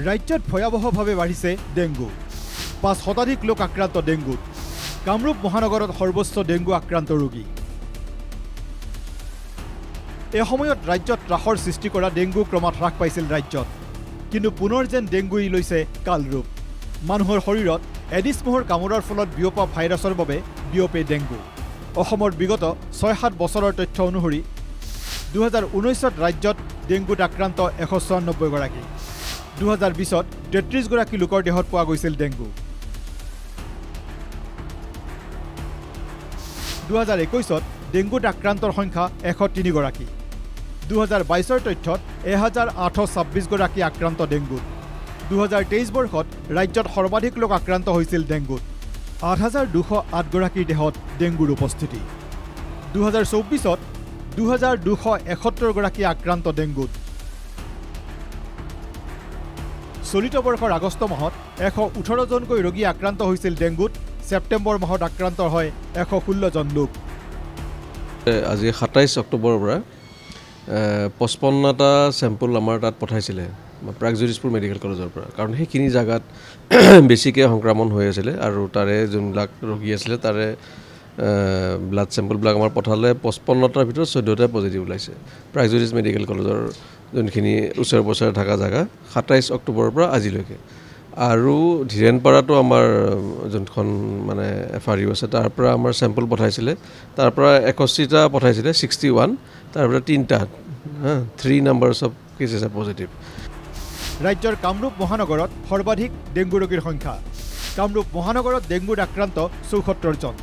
ৰাজ্যত ভয়াবহভাৱে বাঢ়িছে ডেংগু ৫ শতাধিক লোক আক্ৰান্ত ডেংগুত কামৰূপ মহানগৰত সৰ্বোচ্চ ডেংগু আক্ৰান্ত ৰোগী এই সময়ত ৰাজ্যত ত্ৰাসৰ সৃষ্টি কৰা ডেংগু ক্ৰমাৎ হ্ৰাস পাইছিল ৰাজ্যত কিন্তু পুনৰ যেন ডেংগুই লৈছে কালৰূপ মানুহৰ শৰীৰত এডিছ মহৰ কামোৰাৰ ফলত বিয়পা ভাইৰাছৰ বাবে বিয়পে ডেংগু অসমৰ বিগত ৬-৭ বছৰৰ তথ্য অনুসৰি ২০১৯ত ৰাজ্যত ডেংগুত আক্ৰান্ত ১৯৬ গৰাকী ২০২০ত ৩৩ গৰাকী লোকৰ দেহত পোৱা গৈছিল ডেংগু ২০২১ত ডেংগুত আক্ৰান্তৰ সংখ্যা ১০৩ গৰাকী ২০২২ৰ তথ্যত ১৮২৬ গৰাকী আক্ৰান্ত ডেংগুত ২০২৩ বৰ্ষত ৰাজ্যত সৰ্বাধিক লোক আক্ৰান্ত হৈছিল ডেংগুত ৮,২০৮ গৰাকীৰ দেহত ডেংগুৰ উপস্থিতি ২০২৪ত ২,২৭১ গৰাকী আক্ৰান্ত ডেংগুত চলিত বৰ্ষৰ আগষ্ট মাহত ১১৮ জনকৈ ৰোগী আক্ৰান্ত হৈছিল ডেংগুত ছেপ্টেম্বৰ মাহত আক্ৰান্ত হয় ১১৬ জন লোক আজি ২৭ অক্টোবৰৰ পৰা ৫৫টা চেম্পল আমাৰ তাত পঠাইছিলে প্ৰাগজ্যোতিষপুৰ মেডিকেল কলেজৰ পৰা কাৰণ সেইখিনি জাগাত বেছিকৈ সংক্ৰমণ হৈ আছিল আৰু তাৰে যোনবিলাক ৰোগী আছিল তাৰে ব্লাড চেম্পলবিলাক আমাৰ পঠালে ৫৫টাৰ ভিতৰত ১৪টা পজিটিভ ওলাইছে প্ৰাগজ্যোতিষ মেডিকেল কলেজৰ যোনখিনি ওচৰে পাজৰে থকা জাগা ২৭ অক্টোবৰৰ পৰা আজিলৈকে আৰু ধীৰেনপাৰাটো আমাৰ যোনখন মানে FRU আছে তাৰ পৰা আমাৰ চেম্পল পঠাইছিলে তাৰ পৰা ৬১টা পঠাইছিলে 61 তাৰ পৰা ৩টা 3 numbers of cases R positive ৰাজ্যৰ কামৰূপ মহানগৰত সৰ্বাধিক ডেংগু ৰোগীৰ সংখ্যা কামৰূপ মহানগৰত ডেংগুত আক্ৰান্ত ৭৪ জন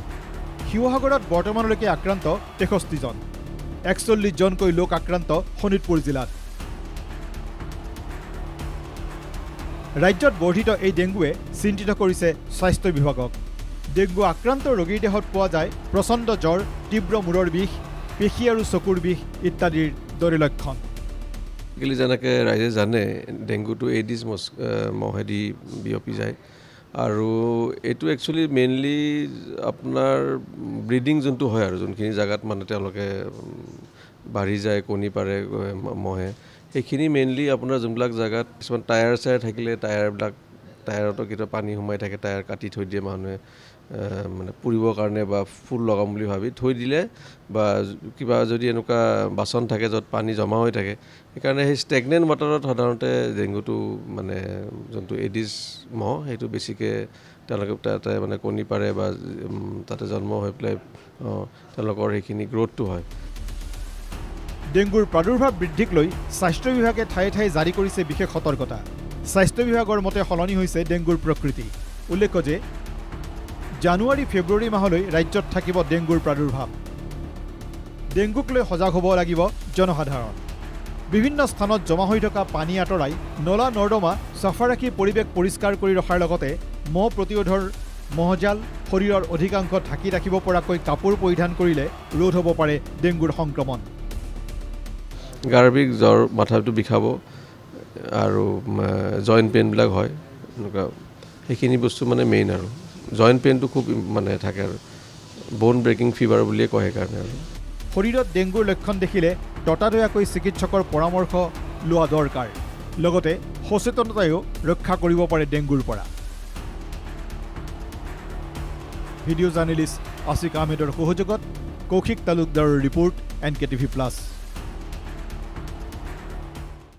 শিৱসাগৰত বৰ্তমানলৈকে আক্ৰান্ত ৬৩ জন ৪১ জনকৈ লোক আক্ৰান্ত শোণিতপুৰ জিলাত ৰাজ্যত বৰ্ধিত এই ডেংগুৱে চিন্তিত কৰিছে স্বাস্থ্য বিভাগক ডেংগু আক্ৰান্ত ৰোগীৰ দেহত পোৱা যায় প্ৰচণ্ড জ্বৰ তীব্ৰ মূৰৰ বিষ পেশী আৰু চকুৰ বিষ ইত্যাদিৰ দৰে লক্ষণ যেনেকৈ ৰাইজে জানে ডেংগুটো এডিছ মহেদি বিয়পি যায় আৰু এইটো একচুৱেলি মেইনলি আপোনাৰ ব্ৰিডিং যোনটো হয় আৰু যোনখিনি জাগাত মানে তেওঁলোকে বাঢ়ি যায় কণী পাৰে মহে সেইখিনি মেইনলি আপোনাৰ যোনবিলাক জাগাত কিছুমান টায়াৰ থাকিলে টায়াৰতো কেতিয়াবা পানী সোমাই থাকে টায়াৰ কাটি থৈ দিয়ে মানুহে মানে পুৰিবৰ কাৰণে বা ফুল লগাম বুলি ভাবি থৈ দিলে বা কিবা যদি এনেকুৱা বাচন থাকে য'ত পানী জমা হৈ থাকে সেইকাৰণে সেই ষ্টেগনেণ্ট ৱাটাৰত সাধাৰণতে ডেংগুটো মানে যোনটো এডিছ মহ সেইটো বেছিকৈ তেওঁলোকে তাতে মানে কণী পাৰে বা তাতে জন্ম হৈ পেলাই তেওঁলোকৰ সেইখিনি গ্ৰ'থটো হয় ডেংগুৰ প্ৰাদুৰ্ভাৱ বৃদ্ধিক লৈ স্বাস্থ্য বিভাগে ঠায়ে ঠায়ে জাৰি কৰিছে বিশেষ সতৰ্কতা স্বাস্থ্য বিভাগৰ মতে সলনি হৈছে ডেংগুৰ প্ৰকৃতি উল্লেখ্য যে জানুৱাৰী ফেব্ৰুৱাৰী মাহলৈ ৰাজ্যত থাকিব ডেংগুৰ প্ৰাদুৰ্ভাৱ ডেংগুক লৈ সজাগ হ'ব লাগিব জনসাধাৰণ বিভিন্ন স্থানত জমা হৈ থকা পানী আঁতৰাই নলা নৰ্দমা চাফা ৰাখি পৰিৱেশ পৰিষ্কাৰ কৰি ৰখাৰ লগতে মহ প্ৰতিৰোধৰ মহজাল শৰীৰৰ অধিকাংশ ঢাকি ৰাখিব পৰাকৈ কাপোৰ পৰিধান কৰিলে ৰোধ হ'ব পাৰে ডেংগুৰ সংক্ৰমণ গাৰ বিষ জ্বৰ মাথাটো বিষাব আৰু জইণ্ট পেইনবিলাক হয় এনেকুৱা সেইখিনি বস্তু মানে মেইন আৰু জইণ্ট পেইনটো খুব মানে থাকে আৰু বোন ব্ৰেকিং ফিভাৰ বুলিয়ে কয় সেইকাৰণে আৰু শৰীৰত ডেংগুৰ লক্ষণ দেখিলে ততাতৈয়াকৈ চিকিৎসকৰ পৰামৰ্শ লোৱা দৰকাৰ লগতে সচেতনতায়ো ৰক্ষা কৰিব পাৰে ডেংগুৰ পৰা ভিডিঅ' জাৰ্নেলিষ্ট আছিক আহমেদৰ সহযোগত কৌশিক তালুকদাৰৰ ৰিপৰ্ট NKTV+।